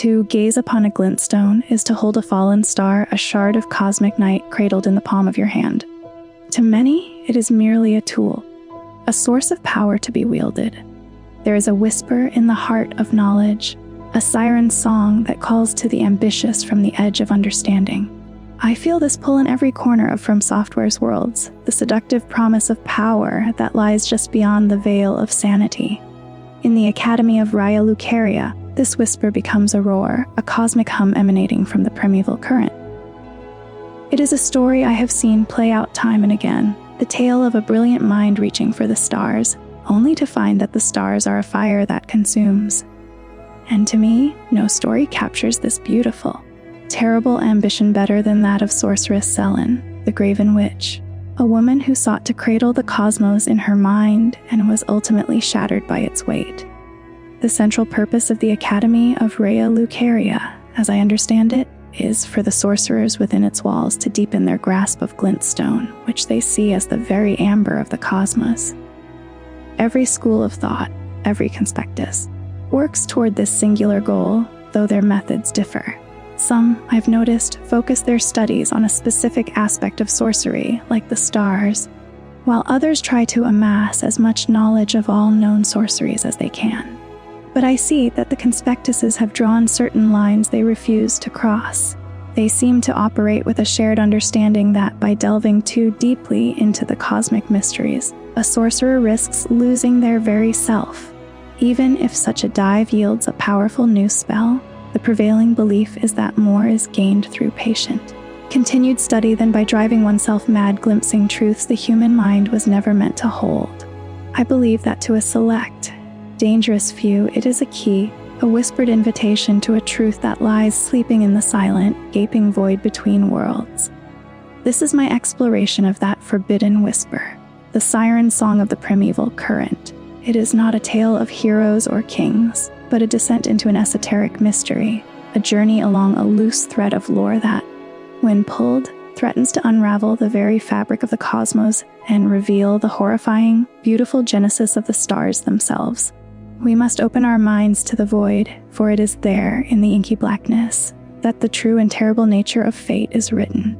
To gaze upon a glintstone is to hold a fallen star, a shard of cosmic night cradled in the palm of your hand. To many, it is merely a tool, a source of power to be wielded. There is a whisper in the heart of knowledge, a siren song that calls to the ambitious from the edge of understanding. I feel this pull in every corner of From Software's worlds, the seductive promise of power that lies just beyond the veil of sanity. In the Academy of Raya Lucaria, this whisper becomes a roar, a cosmic hum emanating from the primeval current. It is a story I have seen play out time and again, the tale of a brilliant mind reaching for the stars, only to find that the stars are a fire that consumes. And to me, no story captures this beautiful, terrible ambition better than that of Sorceress Sellen, the Graven Witch, a woman who sought to cradle the cosmos in her mind and was ultimately shattered by its weight. The central purpose of the Academy of Raya Lucaria, as I understand it, is for the sorcerers within its walls to deepen their grasp of glintstone, which they see as the very amber of the cosmos. Every school of thought, every conspectus, works toward this singular goal, though their methods differ. Some, I've noticed, focus their studies on a specific aspect of sorcery, like the stars, while others try to amass as much knowledge of all known sorceries as they can. But I see that the conspectuses have drawn certain lines they refuse to cross. They seem to operate with a shared understanding that by delving too deeply into the cosmic mysteries, a sorcerer risks losing their very self. Even if such a dive yields a powerful new spell, the prevailing belief is that more is gained through patient, continued study than by driving oneself mad glimpsing truths the human mind was never meant to hold. I believe that to a select, dangerous few, it is a key, a whispered invitation to a truth that lies sleeping in the silent, gaping void between worlds. This is my exploration of that forbidden whisper, the siren song of the primeval current. It is not a tale of heroes or kings, but a descent into an esoteric mystery, a journey along a loose thread of lore that, when pulled, threatens to unravel the very fabric of the cosmos and reveal the horrifying, beautiful genesis of the stars themselves. We must open our minds to the void, for it is there, in the inky blackness, that the true and terrible nature of fate is written.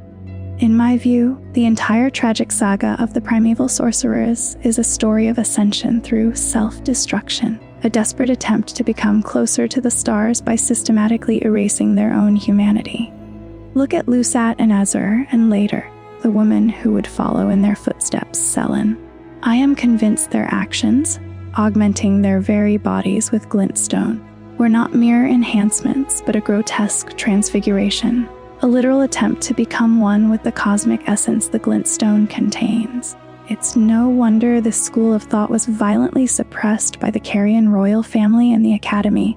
In my view, the entire tragic saga of the primeval sorcerers is a story of ascension through self-destruction, a desperate attempt to become closer to the stars by systematically erasing their own humanity. Look at Lusat and Azur, and later, the woman who would follow in their footsteps, Sellen. I am convinced their actions, augmenting their very bodies with glintstone, were not mere enhancements, but a grotesque transfiguration, a literal attempt to become one with the cosmic essence the glintstone contains. It's no wonder this school of thought was violently suppressed by the Carian royal family and the Academy,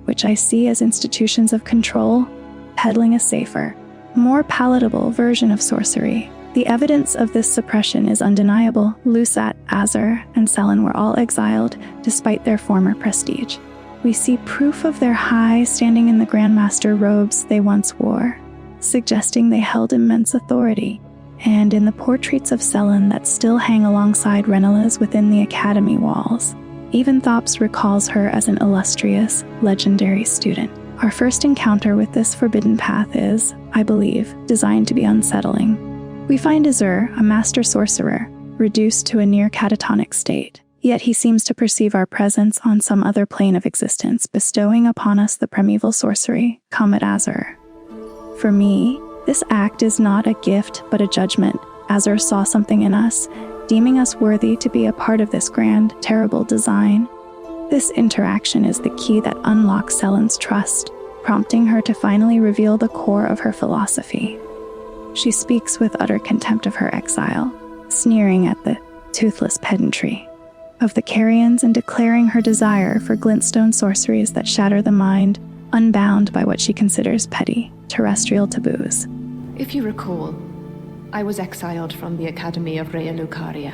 which I see as institutions of control, peddling a safer, more palatable version of sorcery. The evidence of this suppression is undeniable. Lusat, Azur, and Sellen were all exiled, despite their former prestige. We see proof of their high standing in the Grandmaster robes they once wore, suggesting they held immense authority. And in the portraits of Sellen that still hang alongside Renela's within the Academy walls, even Thops recalls her as an illustrious, legendary student. Our first encounter with this forbidden path is, I believe, designed to be unsettling. We find Azur, a master sorcerer, reduced to a near catatonic state, yet he seems to perceive our presence on some other plane of existence, bestowing upon us the primeval sorcery, come at Azur. For me, this act is not a gift but a judgment. Azur saw something in us, deeming us worthy to be a part of this grand, terrible design. This interaction is the key that unlocks Sellen's trust, prompting her to finally reveal the core of her philosophy. She speaks with utter contempt of her exile, sneering at the toothless pedantry of the Carians and declaring her desire for glintstone sorceries that shatter the mind, unbound by what she considers petty, terrestrial taboos. If you recall, I was exiled from the Academy of Raya Lucaria.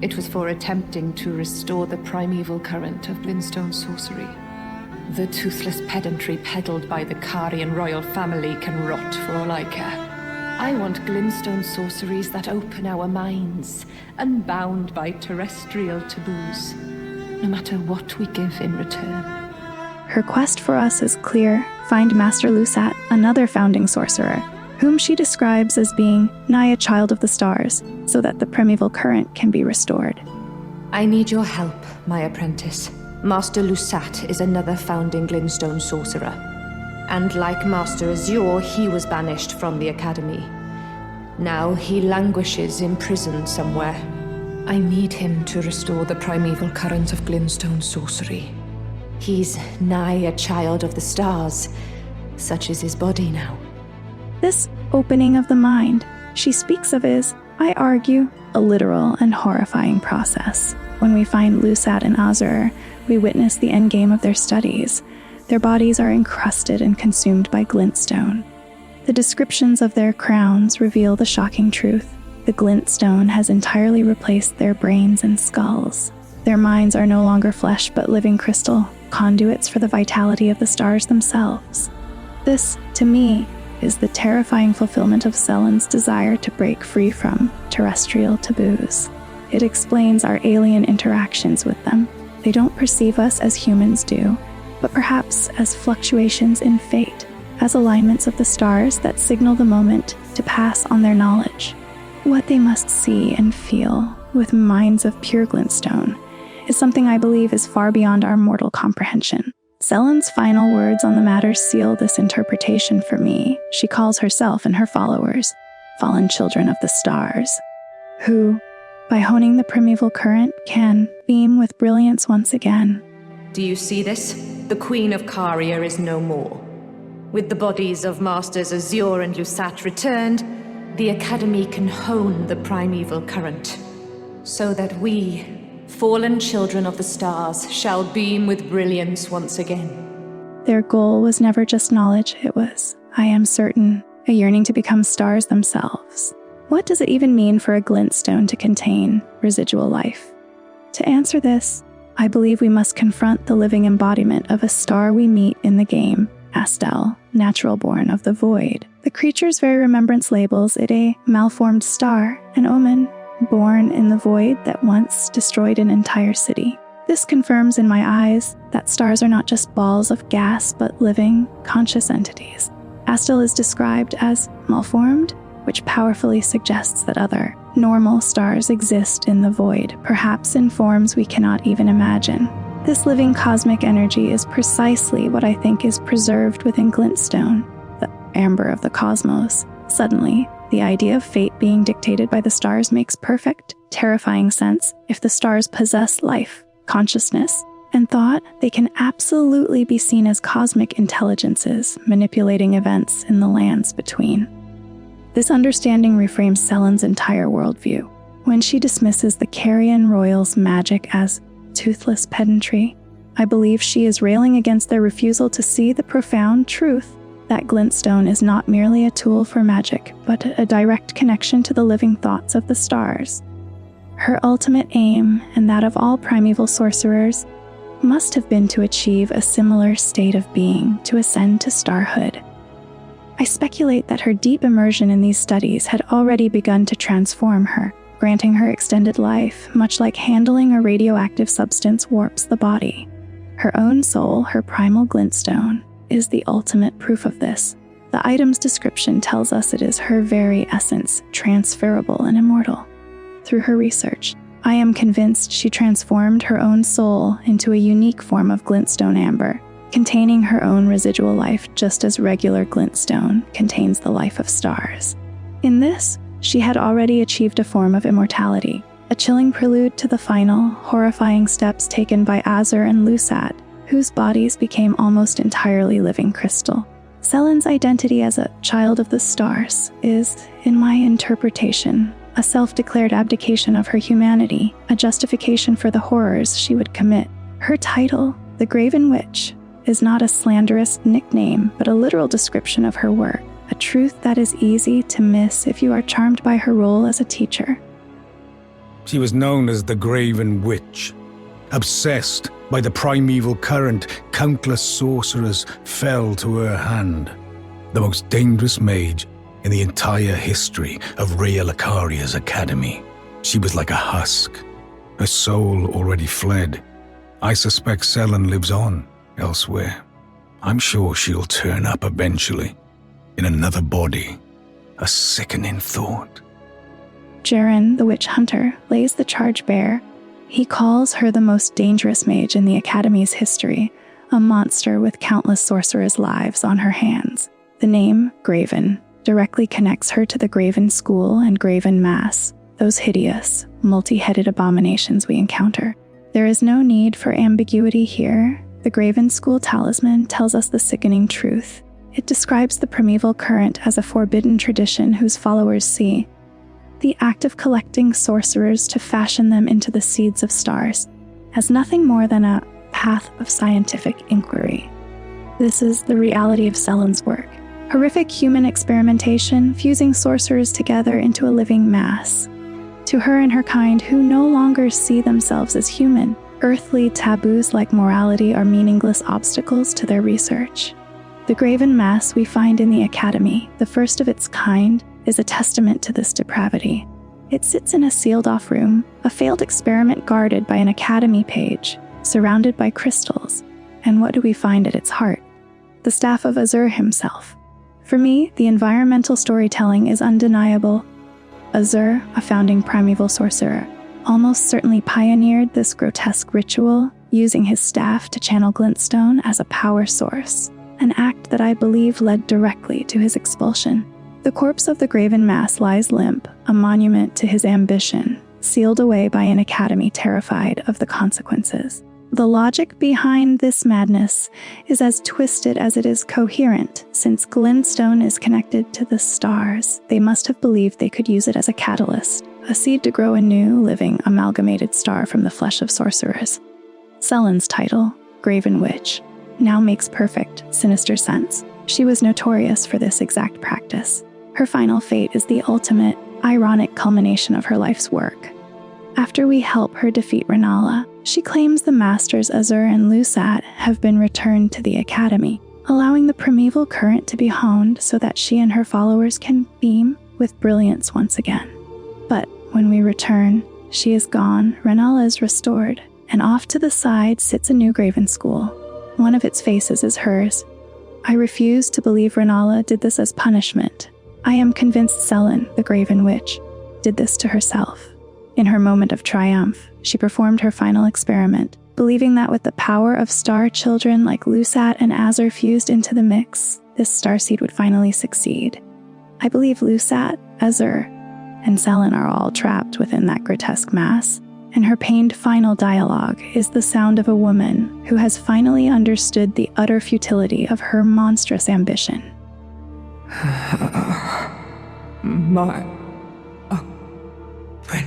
It was for attempting to restore the primeval current of glintstone sorcery. The toothless pedantry peddled by the Carian royal family can rot for all I care. I want glintstone sorceries that open our minds, unbound by terrestrial taboos, no matter what we give in return. Her quest for us is clear: find Master Lusat, another founding sorcerer, whom she describes as being nigh a child of the stars, so that the primeval current can be restored. I need your help, my apprentice. Master Lusat is another founding Glintstone sorcerer. And like Master Azur, he was banished from the Academy. Now he languishes imprisoned somewhere. I need him to restore the primeval current of Glintstone sorcery. He's nigh a child of the stars. Such is his body now. This opening of the mind she speaks of is, I argue, a literal and horrifying process. When we find Lusat and Azur, we witness the endgame of their studies. Their bodies are encrusted and consumed by glintstone. The descriptions of their crowns reveal the shocking truth. The glintstone has entirely replaced their brains and skulls. Their minds are no longer flesh but living crystal, conduits for the vitality of the stars themselves. This, to me, is the terrifying fulfillment of Sellen's desire to break free from terrestrial taboos. It explains our alien interactions with them. They don't perceive us as humans do, but perhaps as fluctuations in fate, as alignments of the stars that signal the moment to pass on their knowledge. What they must see and feel with minds of pure glintstone is something I believe is far beyond our mortal comprehension. Sellen's final words on the matter seal this interpretation for me. She calls herself and her followers fallen children of the stars, who, by honing the primeval current, can beam with brilliance once again. Do you see this? The Queen of Caria is no more. With the bodies of Masters Azur and Lusat returned, the Academy can hone the primeval current, so that we, fallen children of the stars, shall beam with brilliance once again. Their goal was never just knowledge, it was, I am certain, a yearning to become stars themselves. What does it even mean for a glintstone to contain residual life? To answer this, I believe we must confront the living embodiment of a star we meet in the game, Astel, natural born of the void. The creature's very remembrance labels it a malformed star, an omen, born in the void that once destroyed an entire city. This confirms in my eyes that stars are not just balls of gas, but living, conscious entities. Astel is described as malformed, which powerfully suggests that other, normal stars exist in the void, perhaps in forms we cannot even imagine. This living cosmic energy is precisely what I think is preserved within glintstone, the amber of the cosmos. Suddenly, the idea of fate being dictated by the stars makes perfect, terrifying sense. If the stars possess life, consciousness, and thought, they can absolutely be seen as cosmic intelligences manipulating events in the lands between. This understanding reframes Sellen's entire worldview. When she dismisses the Carian royals' magic as toothless pedantry, I believe she is railing against their refusal to see the profound truth that glintstone is not merely a tool for magic, but a direct connection to the living thoughts of the stars. Her ultimate aim, and that of all primeval sorcerers, must have been to achieve a similar state of being, to ascend to starhood. I speculate that her deep immersion in these studies had already begun to transform her, granting her extended life, much like handling a radioactive substance warps the body. Her own soul, her primal glintstone, is the ultimate proof of this. The item's description tells us it is her very essence, transferable and immortal. Through her research, I am convinced she transformed her own soul into a unique form of glintstone amber, containing her own residual life just as regular glintstone contains the life of stars. In this, she had already achieved a form of immortality, a chilling prelude to the final, horrifying steps taken by Azur and Lusat, whose bodies became almost entirely living crystal. Sellen's identity as a child of the stars is, in my interpretation, a self-declared abdication of her humanity, a justification for the horrors she would commit. Her title, the Graven Witch, is not a slanderous nickname, but a literal description of her work, a truth that is easy to miss if you are charmed by her role as a teacher. She was known as the Graven Witch. Obsessed by the primeval current, countless sorcerers fell to her hand. The most dangerous mage in the entire history of Raya Lucaria's academy. She was like a husk. Her soul already fled. I suspect Sellen lives on, elsewhere. I'm sure she'll turn up eventually, in another body. A sickening thought. Jerren, the witch hunter, lays the charge bare. He calls her the most dangerous mage in the Academy's history, a monster with countless sorcerers' lives on her hands. The name, Graven, directly connects her to the Graven School and Graven Mass, those hideous, multi-headed abominations we encounter. There is no need for ambiguity here. The Graven School talisman tells us the sickening truth. It describes the primeval current as a forbidden tradition whose followers see the act of collecting sorcerers to fashion them into the seeds of stars as nothing more than a path of scientific inquiry. This is the reality of Sellen's work. Horrific human experimentation, fusing sorcerers together into a living mass. To her and her kind who no longer see themselves as human, earthly taboos like morality are meaningless obstacles to their research. The Graven Mass we find in the Academy, the first of its kind, is a testament to this depravity. It sits in a sealed-off room, a failed experiment guarded by an Academy page, surrounded by crystals. And what do we find at its heart? The staff of Azur himself. For me, the environmental storytelling is undeniable. Azur, a founding primeval sorcerer, almost certainly pioneered this grotesque ritual, using his staff to channel glintstone as a power source, an act that I believe led directly to his expulsion. The corpse of the Graven Mass lies limp, a monument to his ambition, sealed away by an Academy terrified of the consequences. The logic behind this madness is as twisted as it is coherent. Since glintstone is connected to the stars, they must have believed they could use it as a catalyst, a seed to grow a new, living, amalgamated star from the flesh of sorcerers. Sellen's title, Graven Witch, now makes perfect, sinister sense. She was notorious for this exact practice. Her final fate is the ultimate, ironic culmination of her life's work. After we help her defeat Rennala, she claims the masters Azur and Lusat have been returned to the Academy, allowing the primeval current to be honed so that she and her followers can beam with brilliance once again. But when we return, she is gone, Rennala is restored, and off to the side sits a new Graven School. One of its faces is hers. I refuse to believe Rennala did this as punishment. I am convinced Sellen, the Graven Witch, did this to herself. In her moment of triumph, she performed her final experiment, believing that with the power of star children like Lusat and Azur fused into the mix, this starseed would finally succeed. I believe Lusat, Azur, and Sellen are all trapped within that grotesque mass, and her pained final dialogue is the sound of a woman who has finally understood the utter futility of her monstrous ambition. My friend,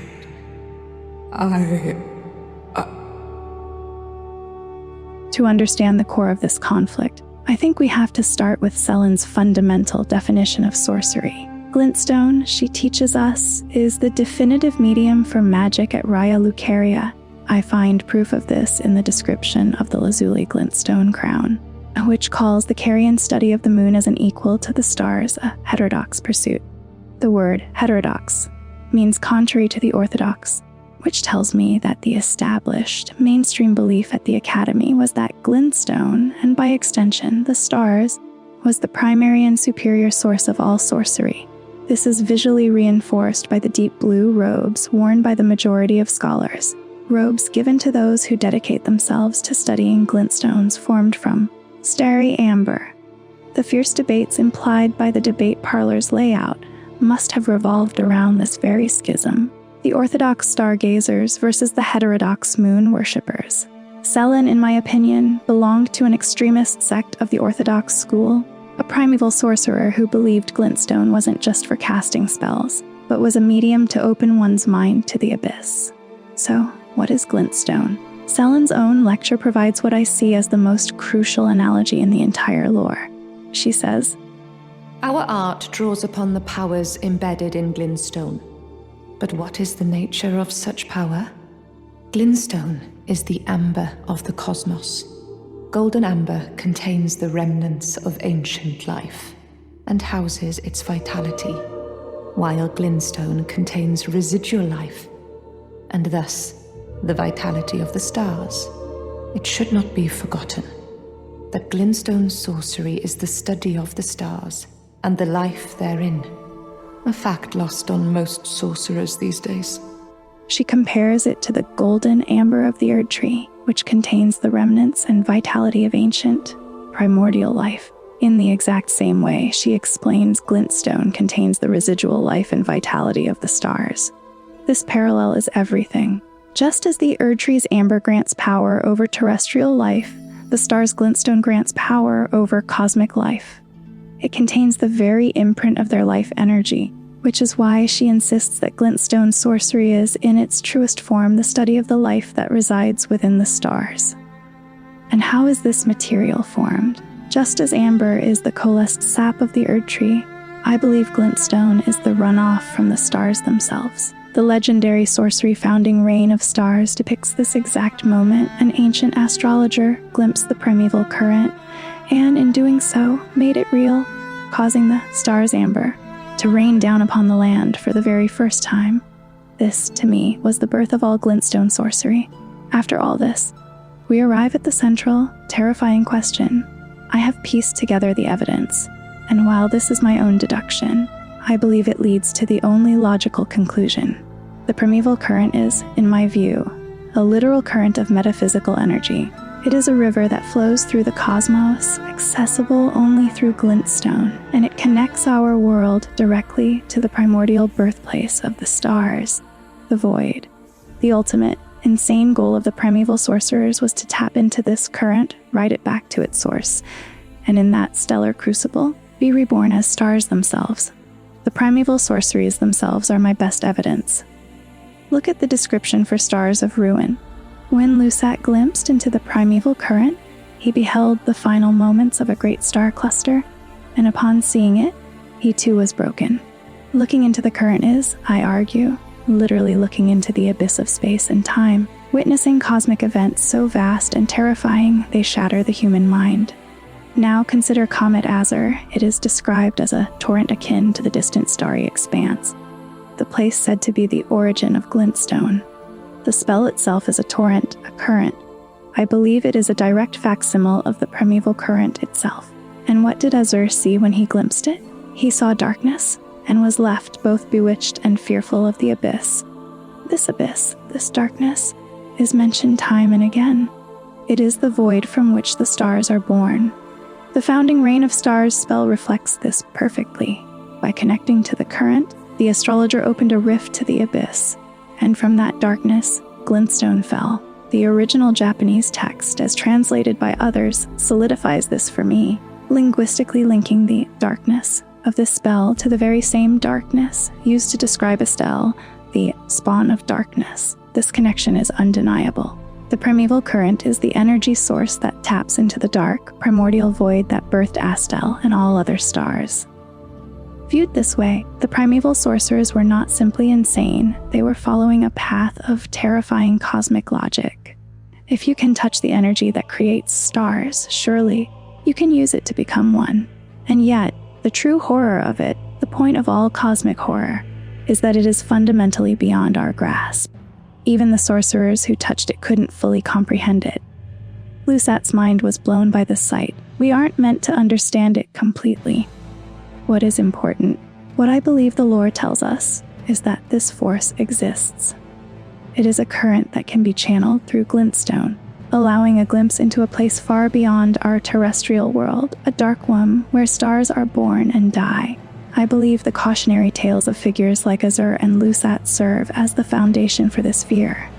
To understand the core of this conflict, I think we have to start with Sellen's fundamental definition of sorcery. Glintstone, she teaches us, is the definitive medium for magic at Raya Lucaria. I find proof of this in the description of the Lazuli Glintstone crown, which calls the Carian study of the moon as an equal to the stars, a heterodox pursuit. The word heterodox means contrary to the orthodox, which tells me that the established, mainstream belief at the Academy was that glintstone, and by extension, the stars, was the primary and superior source of all sorcery. This is visually reinforced by the deep blue robes worn by the majority of scholars, robes given to those who dedicate themselves to studying glintstones formed from starry amber. The fierce debates implied by the debate parlor's layout must have revolved around this very schism. The orthodox stargazers versus the heterodox moon worshippers. Sellen, in my opinion, belonged to an extremist sect of the orthodox school, a primeval sorcerer who believed glintstone wasn't just for casting spells, but was a medium to open one's mind to the abyss. So, what is glintstone? Sellen's own lecture provides what I see as the most crucial analogy in the entire lore. She says, Our art draws upon the powers embedded in glintstone. But what is the nature of such power? Glintstone is the amber of the cosmos. Golden amber contains the remnants of ancient life and houses its vitality, while glintstone contains residual life, and thus the vitality of the stars. It should not be forgotten. that glintstone sorcery is the study of the stars and the life therein. A fact lost on most sorcerers these days. She compares it to the golden amber of the Erd Tree, which contains the remnants and vitality of ancient, primordial life. In the exact same way, she explains glintstone contains the residual life and vitality of the stars. This parallel is everything. Just as the Erd Tree's amber grants power over terrestrial life, the star's glintstone grants power over cosmic life. It contains the very imprint of their life energy, which is why she insists that glintstone sorcery is, in its truest form, the study of the life that resides within the stars. And how is this material formed? Just as amber is the coalesced sap of the Erd Tree, I believe glintstone is the runoff from the stars themselves. The legendary sorcery founding Reign of Stars depicts this exact moment. An ancient astrologer glimpsed the primeval current, and in doing so, made it real, causing the stars amber to rain down upon the land for the very first time. This, to me, was the birth of all glintstone sorcery. After all this, we arrive at the central, terrifying question. I have pieced together the evidence, and while this is my own deduction, I believe it leads to the only logical conclusion. The primeval current is, in my view, a literal current of metaphysical energy. It is a river that flows through the cosmos, accessible only through glintstone, and it connects our world directly to the primordial birthplace of the stars, the void. The ultimate, insane goal of the primeval sorcerers was to tap into this current, ride it back to its source, and in that stellar crucible, be reborn as stars themselves. The primeval sorceries themselves are my best evidence. Look at the description for Stars of Ruin. When Lusat glimpsed into the primeval current, he beheld the final moments of a great star cluster, and upon seeing it, he too was broken. Looking into the current is, I argue, literally looking into the abyss of space and time, witnessing cosmic events so vast and terrifying they shatter the human mind. Now consider Comet Azur. It is described as a torrent akin to the distant starry expanse, the place said to be the origin of glintstone. The spell itself is a torrent, a current. I believe it is a direct facsimile of the primeval current itself. And what did Azur see when he glimpsed it? He saw darkness, and was left both bewitched and fearful of the abyss. This abyss, this darkness, is mentioned time and again. It is the void from which the stars are born. The founding Reign of Stars spell reflects this perfectly. By connecting to the current, the astrologer opened a rift to the abyss, and from that darkness, glintstone fell. The original Japanese text, as translated by others, solidifies this for me, linguistically linking the darkness of this spell to the very same darkness used to describe Estelle, the spawn of darkness. This connection is undeniable. The primeval current is the energy source that taps into the dark, primordial void that birthed Astel and all other stars. Viewed this way, the primeval sorcerers were not simply insane, they were following a path of terrifying cosmic logic. If you can touch the energy that creates stars, surely you can use it to become one. And yet, the true horror of it, the point of all cosmic horror, is that it is fundamentally beyond our grasp. Even the sorcerers who touched it couldn't fully comprehend it. Lusat's mind was blown by the sight. We aren't meant to understand it completely. What is important, what I believe the lore tells us, is that this force exists. It is a current that can be channeled through glintstone, allowing a glimpse into a place far beyond our terrestrial world, a dark one where stars are born and die. I believe the cautionary tales of figures like Azur and Lusat serve as the foundation for this fear.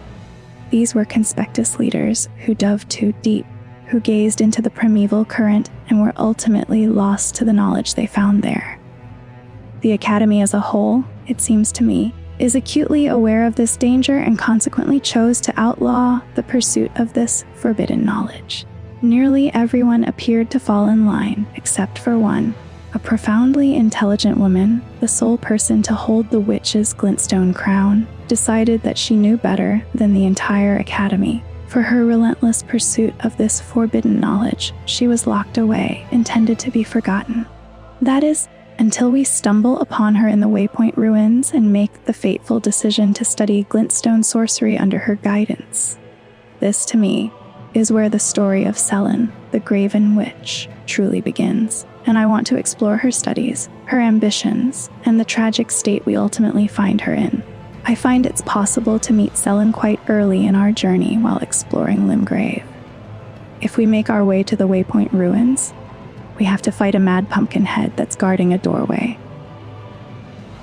These were conspectus leaders who dove too deep, who gazed into the primeval current and were ultimately lost to the knowledge they found there. The Academy as a whole, it seems to me, is acutely aware of this danger and consequently chose to outlaw the pursuit of this forbidden knowledge. Nearly everyone appeared to fall in line, except for one, a profoundly intelligent woman, the sole person to hold the witch's glintstone crown, decided that she knew better than the entire Academy. For her relentless pursuit of this forbidden knowledge, she was locked away, intended to be forgotten. That is, until we stumble upon her in the Waypoint ruins and make the fateful decision to study glintstone sorcery under her guidance. This, to me, is where the story of Sellen, the Graven Witch, truly begins, and I want to explore her studies, her ambitions, and the tragic state we ultimately find her in. I find it's possible to meet Sellen quite early in our journey while exploring Limgrave. If we make our way to the Waypoint Ruins, we have to fight a mad pumpkin head that's guarding a doorway.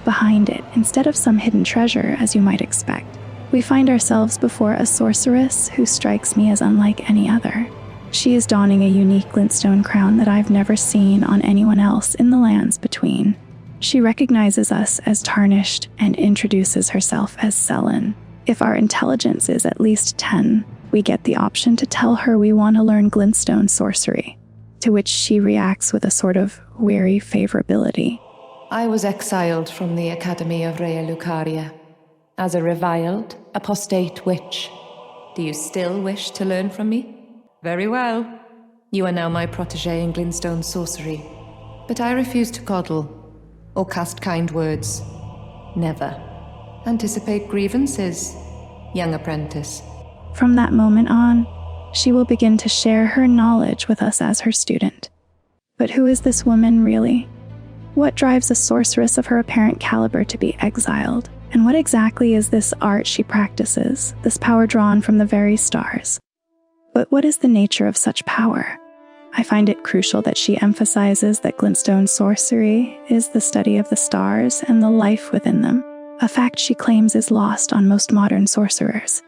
Behind it, instead of some hidden treasure as you might expect, we find ourselves before a sorceress who strikes me as unlike any other. She is donning a unique glintstone crown that I've never seen on anyone else in the lands between. She recognizes us as tarnished and introduces herself as Sellen. If our intelligence is at least 10, we get the option to tell her we want to learn glintstone sorcery, to which she reacts with a sort of weary favorability. I was exiled from the Academy of Raya Lucaria as a reviled, apostate witch. Do you still wish to learn from me? Very well. You are now my protégé in glintstone sorcery. But I refuse to coddle or cast kind words. Never. Anticipate grievances, young apprentice. From that moment on, she will begin to share her knowledge with us as her student. But who is this woman really? What drives a sorceress of her apparent caliber to be exiled? And what exactly is this art she practices, this power drawn from the very stars? But what is the nature of such power? I find it crucial that she emphasizes that glintstone sorcery is the study of the stars and the life within them, a fact she claims is lost on most modern sorcerers.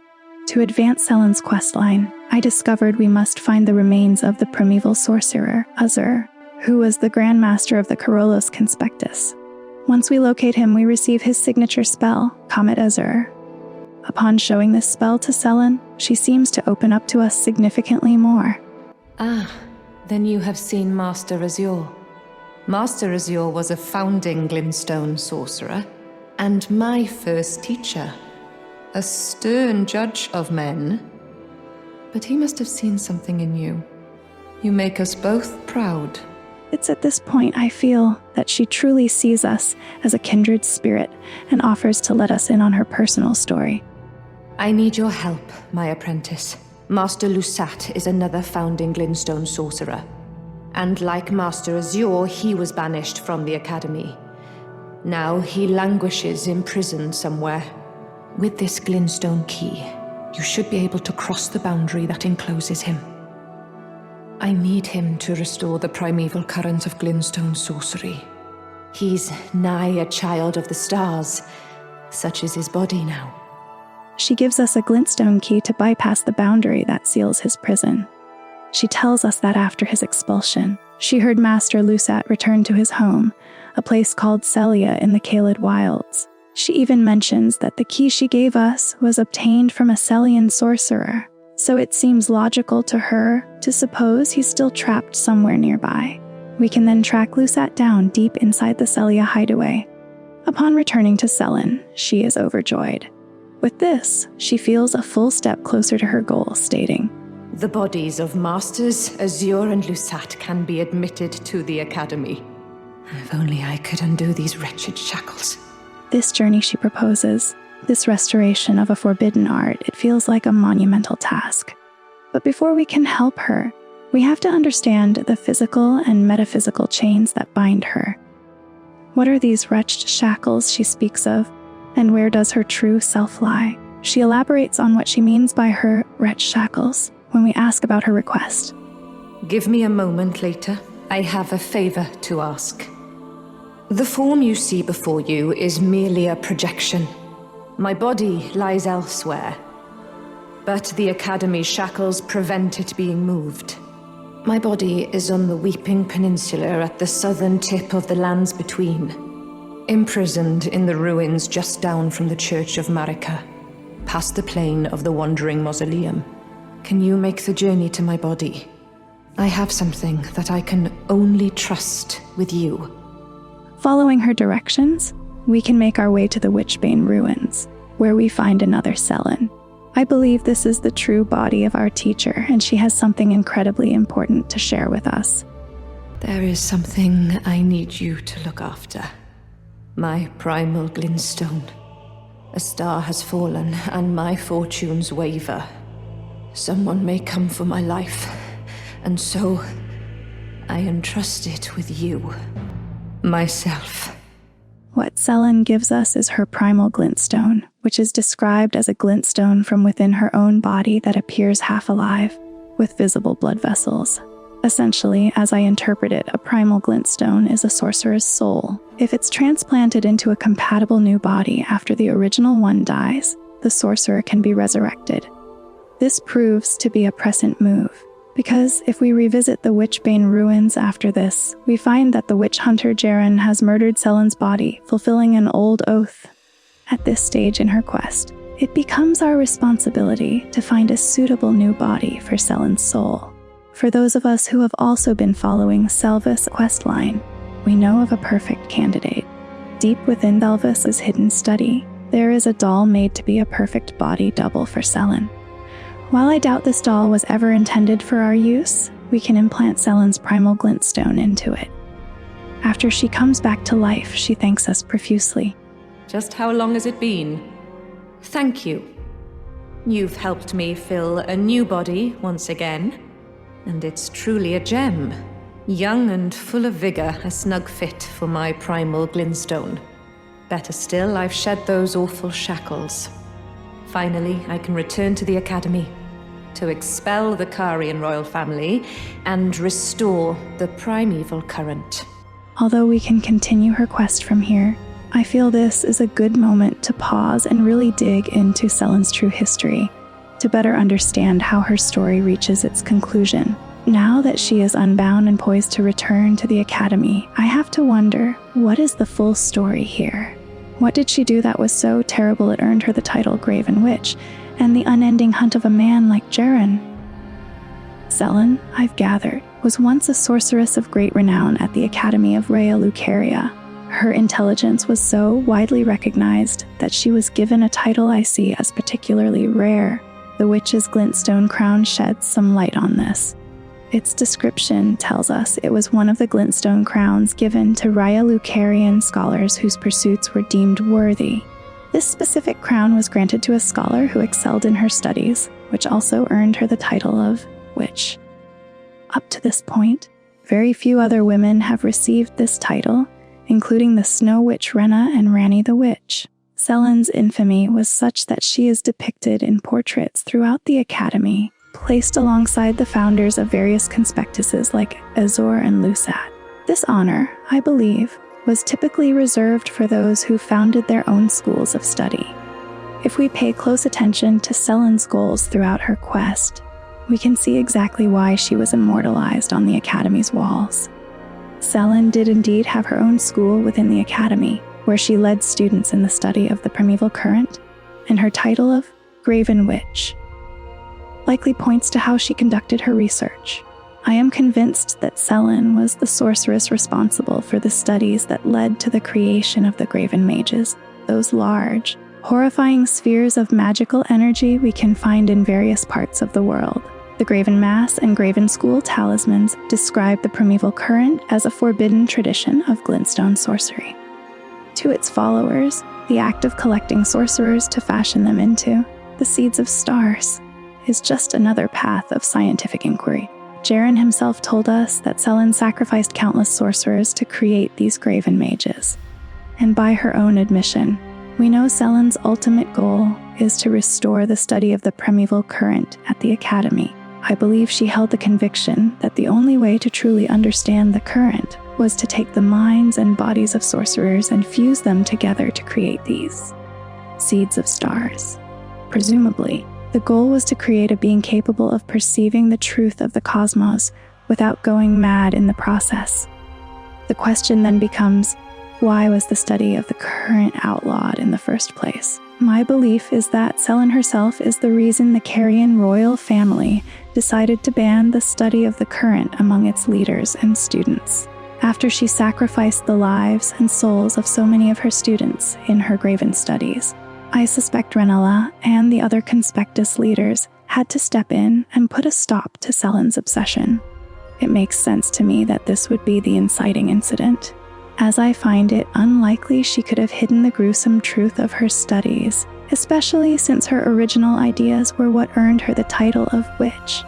To advance Sellen's questline, I discovered we must find the remains of the primeval sorcerer, Azur, who was the Grand Master of the Carolus Conspectus. Once we locate him, we receive his signature spell, Comet Azur. Upon showing this spell to Sellen, she seems to open up to us significantly more. Ah, then you have seen Master Azur. Master Azur was a founding glintstone sorcerer, and my first teacher. A stern judge of men. But he must have seen something in you. You make us both proud. It's at this point I feel that she truly sees us as a kindred spirit and offers to let us in on her personal story. I need your help, my apprentice. Master Lusat is another founding glintstone sorcerer. And like Master Azur, he was banished from the Academy. Now he languishes in prison somewhere. With this glintstone key, you should be able to cross the boundary that encloses him. I need him to restore the primeval current of glintstone sorcery. He's nigh a child of the stars. Such is his body now. She gives us a glintstone key to bypass the boundary that seals his prison. She tells us that after his expulsion, she heard Master Lusat return to his home, a place called Celia in the Caelid Wilds. She even mentions that the key she gave us was obtained from a Celian sorcerer, so it seems logical to her to suppose he's still trapped somewhere nearby. We can then track Lusat down deep inside the Celia hideaway. Upon returning to Sellen, she is overjoyed. With this, she feels a full step closer to her goal, stating, "The bodies of Masters Azur and Lusat can be admitted to the Academy. If only I could undo these wretched shackles." This journey she proposes, this restoration of a forbidden art, it feels like a monumental task. But before we can help her, we have to understand the physical and metaphysical chains that bind her. What are these wretched shackles she speaks of, and where does her true self lie? She elaborates on what she means by her wretched shackles when we ask about her request. Give me a moment later. I have a favor to ask. The form you see before you is merely a projection. My body lies elsewhere, but the Academy's shackles prevent it being moved. My body is on the Weeping Peninsula at the southern tip of the lands between, imprisoned in the ruins just down from the Church of Marika, past the plain of the Wandering Mausoleum. Can you make the journey to my body? I have something that I can only trust with you. Following her directions, we can make our way to the Witchbane ruins, where we find another Sellen. I believe this is the true body of our teacher, and she has something incredibly important to share with us. There is something I need you to look after. My primal glintstone. A star has fallen, and my fortunes waver. Someone may come for my life, and so I entrust it with you. Myself. What Sellen gives us is her primal glintstone, which is described as a glintstone from within her own body that appears half alive, with visible blood vessels. Essentially, as I interpret it, a primal glintstone is a sorcerer's soul. If it's transplanted into a compatible new body after the original one dies, the sorcerer can be resurrected. This proves to be a prescient move, because if we revisit the Witchbane ruins after this, we find that the witch hunter Jerren has murdered Sellen's body, fulfilling an old oath. At this stage in her quest, it becomes our responsibility to find a suitable new body for Sellen's soul. For those of us who have also been following Selva's questline, we know of a perfect candidate. Deep within Selva's hidden study, there is a doll made to be a perfect body double for Sellen. While I doubt this doll was ever intended for our use, we can implant Sellen's primal glintstone into it. After she comes back to life, she thanks us profusely. Just how long has it been? Thank you. You've helped me fill a new body once again, and it's truly a gem. Young and full of vigor, a snug fit for my primal glintstone. Better still, I've shed those awful shackles. Finally, I can return to the Academy to expel the Carian royal family and restore the primeval current. Although we can continue her quest from here, I feel this is a good moment to pause and really dig into Sellen's true history, to better understand how her story reaches its conclusion. Now that she is unbound and poised to return to the Academy, I have to wonder, what is the full story here? What did she do that was so terrible it earned her the title Graven Witch, and the unending hunt of a man like Jerren? Sellen, I've gathered, was once a sorceress of great renown at the Academy of Raya Lucaria. Her intelligence was so widely recognized that she was given a title I see as particularly rare. The witch's glintstone crown sheds some light on this. Its description tells us it was one of the glintstone crowns given to Raya Lucarian scholars whose pursuits were deemed worthy. This specific crown was granted to a scholar who excelled in her studies, which also earned her the title of witch. Up to this point, very few other women have received this title, including the Snow Witch Renna and Ranni the Witch. Sellen's infamy was such that she is depicted in portraits throughout the Academy, placed alongside the founders of various conspectuses like Azur and Lusat. This honor, I believe, was typically reserved for those who founded their own schools of study. If we pay close attention to Sellen's goals throughout her quest, we can see exactly why she was immortalized on the Academy's walls. Sellen did indeed have her own school within the Academy, where she led students in the study of the primeval current, and her title of Graven Witch likely points to how she conducted her research. I am convinced that Sellen was the sorceress responsible for the studies that led to the creation of the Graven Mages, those large, horrifying spheres of magical energy we can find in various parts of the world. The Graven Mass and Graven School talismans describe the primeval current as a forbidden tradition of glintstone sorcery. To its followers, the act of collecting sorcerers to fashion them into the seeds of stars is just another path of scientific inquiry. Jerren himself told us that Sellen sacrificed countless sorcerers to create these Graven Mages. And by her own admission, we know Sellen's ultimate goal is to restore the study of the primeval current at the Academy. I believe she held the conviction that the only way to truly understand the current was to take the minds and bodies of sorcerers and fuse them together to create these seeds of stars. Presumably, the goal was to create a being capable of perceiving the truth of the cosmos without going mad in the process. The question then becomes, why was the study of the current outlawed in the first place? My belief is that Sellen herself is the reason the Carian royal family decided to ban the study of the current among its leaders and students, after she sacrificed the lives and souls of so many of her students in her Graven studies. I suspect Renella and the other conspectus leaders had to step in and put a stop to Sellen's obsession. It makes sense to me that this would be the inciting incident, as I find it unlikely she could have hidden the gruesome truth of her studies especially since her original ideas were what earned her the title of witch.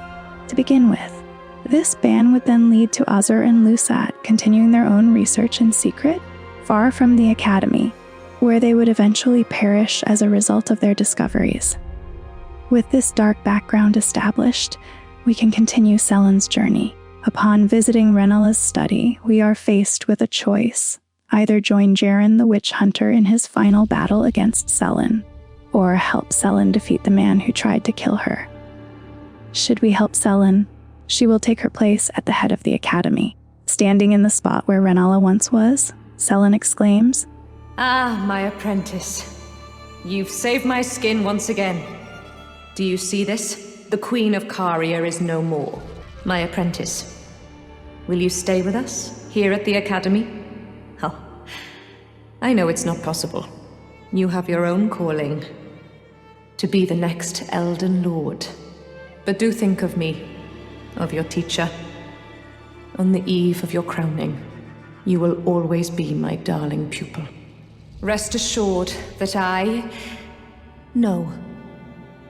To begin with, this ban would then lead to Azur and Lusat continuing their own research in secret, far from the Academy, where they would eventually perish as a result of their discoveries. With this dark background established, we can continue Sellen's journey. Upon visiting Renala's study, we are faced with a choice. Either join Jerren the witch hunter in his final battle against Sellen, or help Sellen defeat the man who tried to kill her. Should we help Sellen, she will take her place at the head of the Academy. Standing in the spot where Renala once was, Sellen exclaims, "Ah, my apprentice. You've saved my skin once again. Do you see this? The Queen of Caria is no more. My apprentice, will you stay with us, here at the Academy? Oh, I know it's not possible. You have your own calling. To be the next Elden Lord. But do think of me, of your teacher. On the eve of your crowning, you will always be my darling pupil. Rest assured that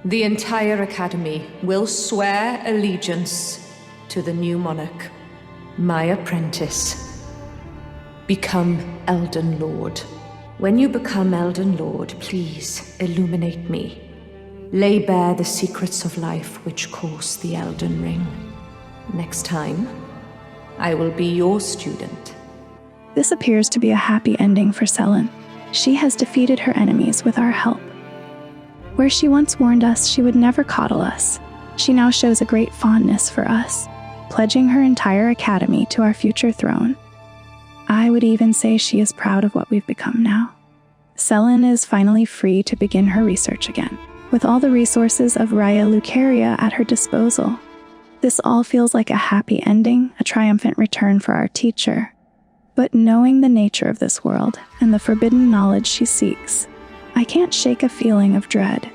the entire Academy will swear allegiance to the new monarch, my apprentice. Become Elden Lord. When you become Elden Lord, please illuminate me. Lay bare the secrets of life which course the Elden Ring. Next time, I will be your student." This appears to be a happy ending for Sellen. She has defeated her enemies with our help. Where she once warned us she would never coddle us, she now shows a great fondness for us, pledging her entire academy to our future throne. I would even say she is proud of what we've become now. Sellen is finally free to begin her research again, with all the resources of Raya Lucaria at her disposal. This all feels like a happy ending, a triumphant return for our teacher. But knowing the nature of this world and the forbidden knowledge she seeks, I can't shake a feeling of dread.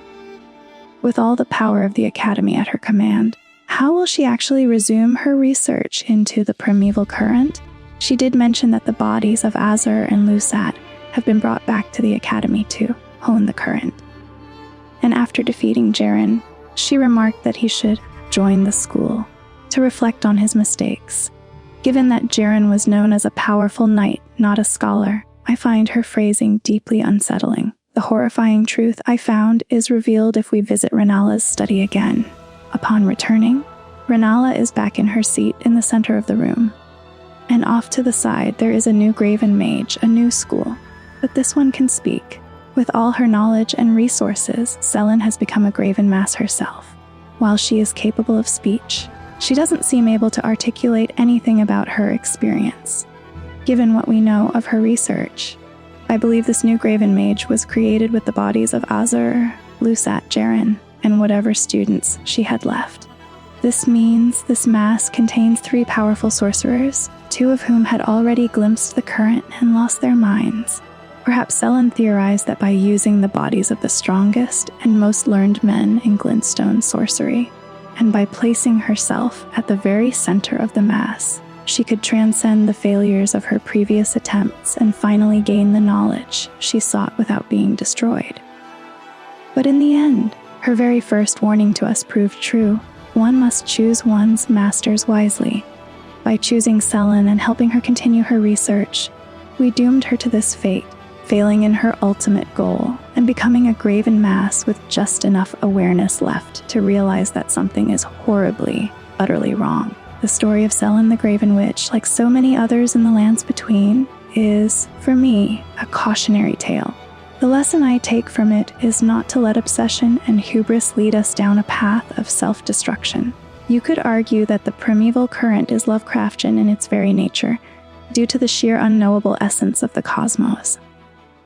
With all the power of the Academy at her command, how will she actually resume her research into the Primeval current? She did mention that the bodies of Azur and Lusat have been brought back to the Academy to hone the current. And after defeating Jerren, she remarked that he should join the school to reflect on his mistakes. Given that Jerren was known as a powerful knight, not a scholar, I find her phrasing deeply unsettling. The horrifying truth I found is revealed if we visit Renala's study again. Upon returning, Renala is back in her seat in the center of the room. And off to the side there is a new Graven mage, a new school. But this one can speak. With all her knowledge and resources, Sellen has become a Graven Mass herself. While she is capable of speech, she doesn't seem able to articulate anything about her experience. Given what we know of her research, I believe this new Graven mage was created with the bodies of Azur, Lusat, Jerren, and whatever students she had left. This means this mass contains 3 powerful sorcerers, 2 of whom had already glimpsed the current and lost their minds. Perhaps Sellen theorized that by using the bodies of the strongest and most learned men in Glintstone sorcery, and by placing herself at the very center of the mass, she could transcend the failures of her previous attempts and finally gain the knowledge she sought without being destroyed. But in the end, her very first warning to us proved true. One must choose one's masters wisely. By choosing Sellen and helping her continue her research, we doomed her to this fate, failing in her ultimate goal and becoming a Graven Mass with just enough awareness left to realize that something is horribly, utterly wrong. The story of Sellen the Graven Witch, like so many others in the lands between, is, for me, a cautionary tale. The lesson I take from it is not to let obsession and hubris lead us down a path of self-destruction. You could argue that the Primeval current is Lovecraftian in its very nature, due to the sheer unknowable essence of the cosmos.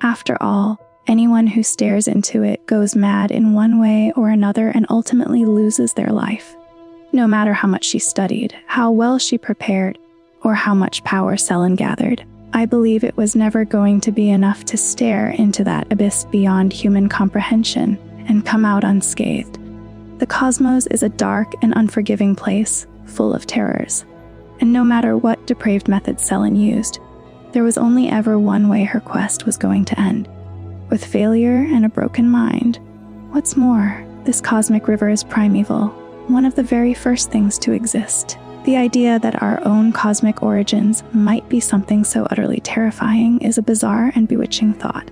After all, anyone who stares into it goes mad in one way or another and ultimately loses their life. No matter how much she studied, how well she prepared, or how much power Sellen gathered, I believe it was never going to be enough to stare into that abyss beyond human comprehension and come out unscathed. The cosmos is a dark and unforgiving place, full of terrors. And no matter what depraved methods Sellen used, there was only ever one way her quest was going to end. with failure and a broken mind. What's more, this cosmic river is primeval, one of the very first things to exist. The idea that our own cosmic origins might be something so utterly terrifying is a bizarre and bewitching thought.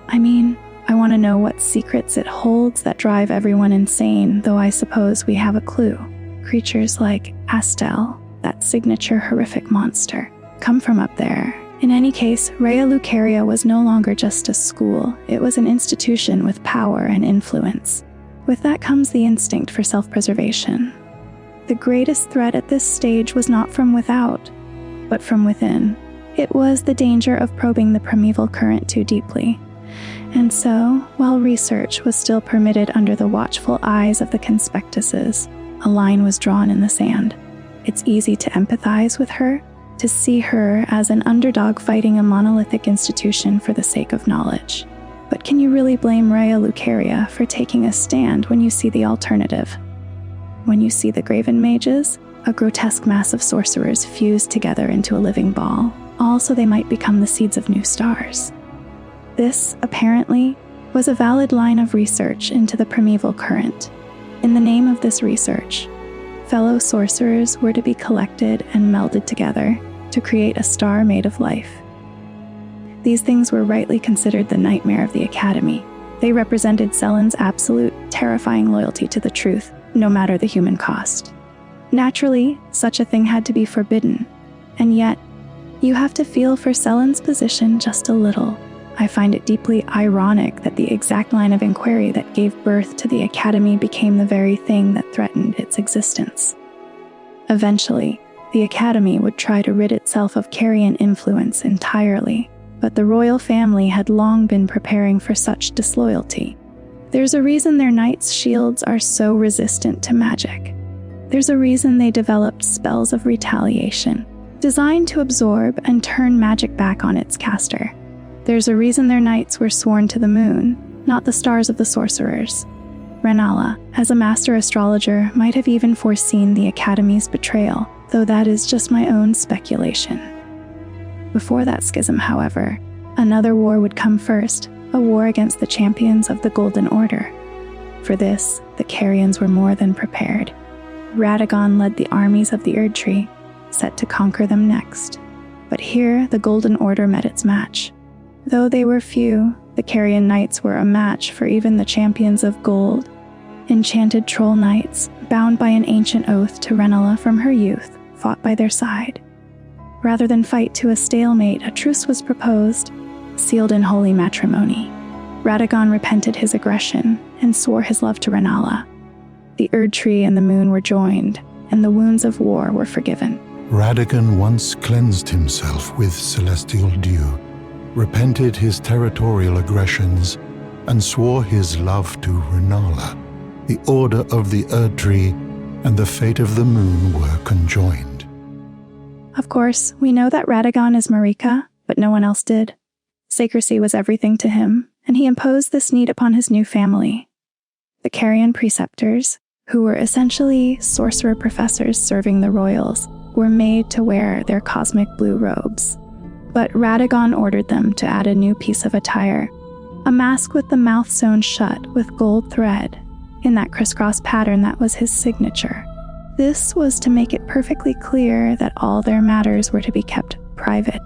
I mean, I want to know what secrets it holds that drive everyone insane, though I suppose we have a clue. Creatures like Astel, that signature horrific monster, come from up there. In any case, Raya Lucaria was no longer just a school, it was an institution with power and influence. With that comes the instinct for self-preservation. The greatest threat at this stage was not from without, but from within. It was the danger of probing the primeval current too deeply. And so, while research was still permitted under the watchful eyes of the conspectuses, a line was drawn in the sand. It's easy to empathize with her, to see her as an underdog fighting a monolithic institution for the sake of knowledge. But can you really blame Raya Lucaria for taking a stand when you see the alternative? When you see the Graven mages, a grotesque mass of sorcerers fused together into a living ball, all so they might become the seeds of new stars. This, apparently, was a valid line of research into the primeval current. In the name of this research, fellow sorcerers were to be collected and melded together to create a star made of life. These things were rightly considered the nightmare of the Academy. They represented Sellen's absolute, terrifying loyalty to the truth, no matter the human cost. Naturally, such a thing had to be forbidden, and yet, you have to feel for Sellen's position just a little. I find it deeply ironic that the exact line of inquiry that gave birth to the Academy became the very thing that threatened its existence. Eventually, the Academy would try to rid itself of Carian influence entirely, but the royal family had long been preparing for such disloyalty. There's a reason their knights' shields are so resistant to magic. There's a reason they developed spells of retaliation, designed to absorb and turn magic back on its caster. There's a reason their knights were sworn to the moon, not the stars of the sorcerers. Rennala, as a master astrologer, might have even foreseen the Academy's betrayal, though that is just my own speculation. Before that schism, however, another war would come first, a war against the champions of the Golden Order. For this, the Carians were more than prepared. Radagon led the armies of the Erdtree, set to conquer them next. But here, the Golden Order met its match. Though they were few, the Carian knights were a match for even the champions of gold. Enchanted troll knights, bound by an ancient oath to Rennala from her youth, fought by their side. Rather than fight to a stalemate, a truce was proposed, sealed in holy matrimony. Radagon repented his aggression and swore his love to Rennala. The Erdtree and the moon were joined, and the wounds of war were forgiven. Radagon once cleansed himself with celestial dew, repented his territorial aggressions, and swore his love to Rennala. The order of the Erdtree and the fate of the moon were conjoined. Of course, we know that Radagon is Marika, but no one else did. Secrecy was everything to him, and he imposed this need upon his new family. The Carian preceptors, who were essentially sorcerer professors serving the royals, were made to wear their cosmic blue robes. But Radagon ordered them to add a new piece of attire, a mask with the mouth sewn shut with gold thread, in that crisscross pattern that was his signature. This was to make it perfectly clear that all their matters were to be kept private.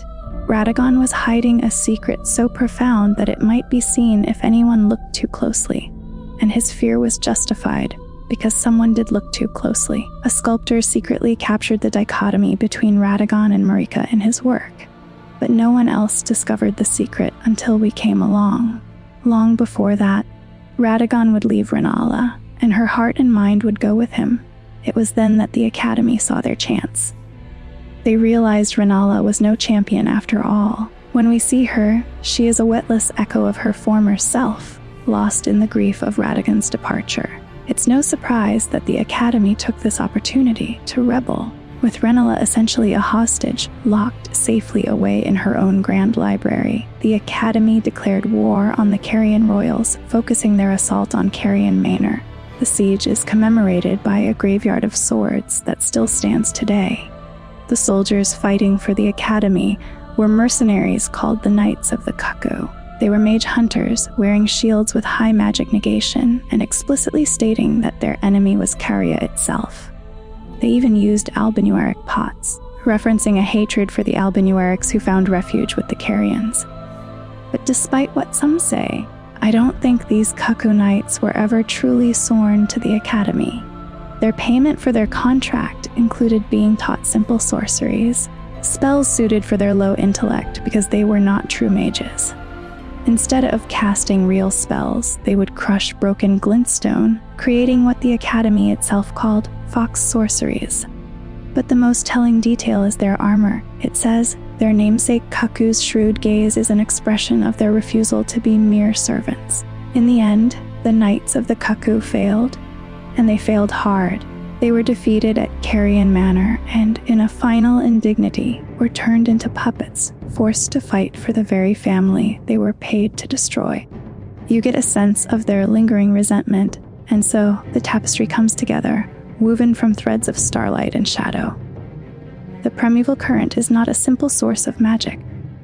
Radagon was hiding a secret so profound that it might be seen if anyone looked too closely, and his fear was justified because someone did look too closely. A sculptor secretly captured the dichotomy between Radagon and Marika in his work, but no one else discovered the secret until we came along. Long before that, Radagon would leave Rennala, and her heart and mind would go with him. It was then that the Academy saw their chance. They realized Rennala was no champion after all. When we see her, she is a witless echo of her former self, lost in the grief of Radagon's departure. It's no surprise that the Academy took this opportunity to rebel, with Rennala essentially a hostage, locked safely away in her own grand library. The Academy declared war on the Carian royals, focusing their assault on Carian Manor. The siege is commemorated by a graveyard of swords that still stands today. The soldiers fighting for the Academy were mercenaries called the Knights of the Cuckoo. They were mage hunters, wearing shields with high magic negation, and explicitly stating that their enemy was Caria itself. They even used albinueric pots, referencing a hatred for the albinuerics who found refuge with the Carians. But despite what some say, I don't think these cuckoo knights were ever truly sworn to the Academy. Their payment for their contract included being taught simple sorceries, spells suited for their low intellect because they were not true mages. Instead of casting real spells, they would crush broken glintstone, creating what the Academy itself called fox sorceries. But the most telling detail is their armor. It says, their namesake cuckoo's shrewd gaze is an expression of their refusal to be mere servants. In the end, the knights of the cuckoo failed, and they failed hard. They were defeated at Carrion Manor, and in a final indignity, were turned into puppets, forced to fight for the very family they were paid to destroy. You get a sense of their lingering resentment, and so the tapestry comes together, woven from threads of starlight and shadow. The primeval current is not a simple source of magic,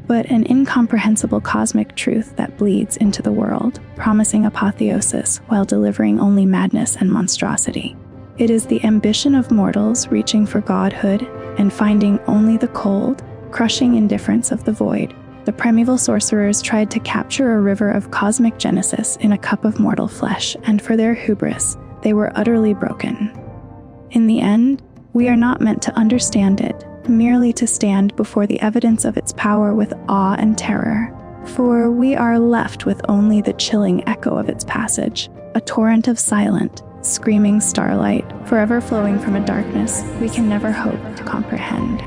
but an incomprehensible cosmic truth that bleeds into the world, promising apotheosis while delivering only madness and monstrosity. It is the ambition of mortals reaching for godhood and finding only the cold, crushing indifference of the void. The primeval sorcerers tried to capture a river of cosmic genesis in a cup of mortal flesh, and for their hubris, they were utterly broken. In the end, we are not meant to understand it, merely to stand before the evidence of its power with awe and terror, for we are left with only the chilling echo of its passage, a torrent of silent, screaming starlight, forever flowing from a darkness we can never hope to comprehend.